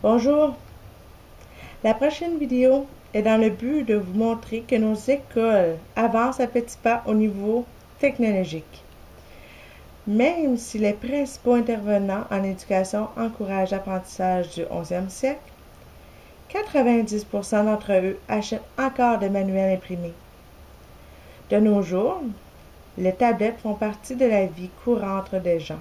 Bonjour, la prochaine vidéo est dans le but de vous montrer que nos écoles avancent à petits pas au niveau technologique. Même si les principaux intervenants en éducation encouragent l'apprentissage du 11e siècle, 90% d'entre eux achètent encore des manuels imprimés. De nos jours, les tablettes font partie de la vie courante des gens.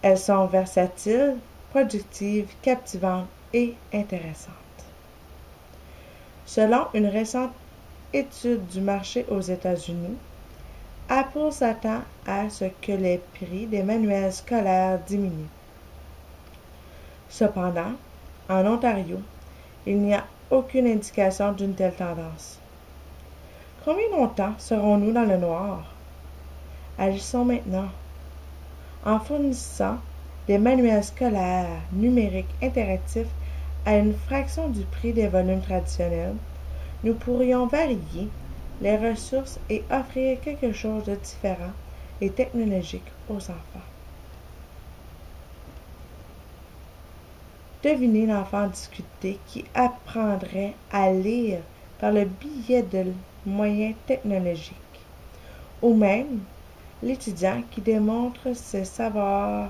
Elles sont versatiles, productives, captivantes et intéressantes. Selon une récente étude du marché aux États-Unis, Apple s'attend à ce que les prix des manuels scolaires diminuent. Cependant, en Ontario, il n'y a aucune indication d'une telle tendance. Combien longtemps serons-nous dans le noir? Agissons maintenant. En fournissant des manuels scolaires numériques interactifs à une fraction du prix des volumes traditionnels, nous pourrions varier les ressources et offrir quelque chose de différent et technologique aux enfants. Devinez l'enfant discuter qui apprendrait à lire par le biais de moyens technologiques, ou même l'étudiant qui démontre ses savoirs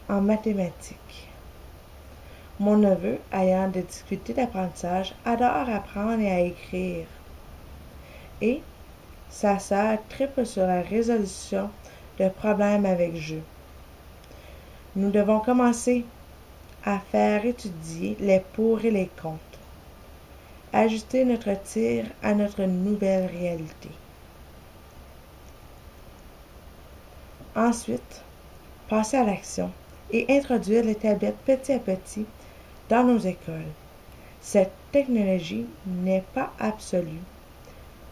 en mathématiques. Mon neveu, ayant des difficultés d'apprentissage, adore apprendre et à écrire. Et sa sœur triple sur la résolution de problèmes avec jeu. Nous devons commencer à faire étudier les pour et les contre. Ajuster notre tir à notre nouvelle réalité. Ensuite, passer à l'action et introduire les tablettes petit à petit dans nos écoles. Cette technologie n'est pas absolue,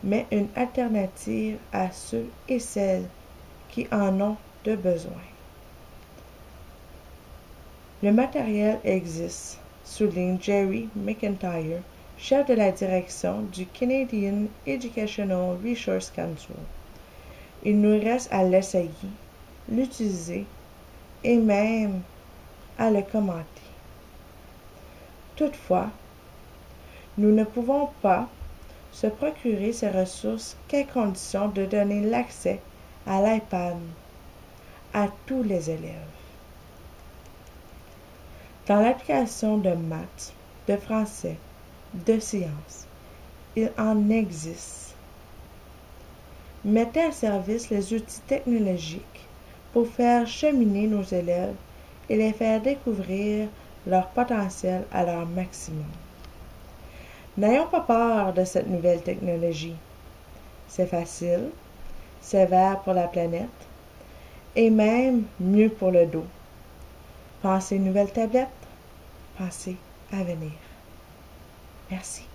mais une alternative à ceux et celles qui en ont de besoin. Le matériel existe, souligne Jerry McIntyre, chef de la direction du Canadian Educational Resource Council. Il nous reste à l'essayer, l'utiliser et même à le commenter. Toutefois, nous ne pouvons pas se procurer ces ressources qu'à condition de donner l'accès à l'iPad à tous les élèves. Dans l'application de maths, de français, de sciences, il en existe. Mettez à service les outils technologiques pour faire cheminer nos élèves et les faire découvrir leur potentiel à leur maximum. N'ayons pas peur de cette nouvelle technologie. C'est facile, c'est vert pour la planète et même mieux pour le dos. Pensez nouvelle tablette, pensez avenir. Merci.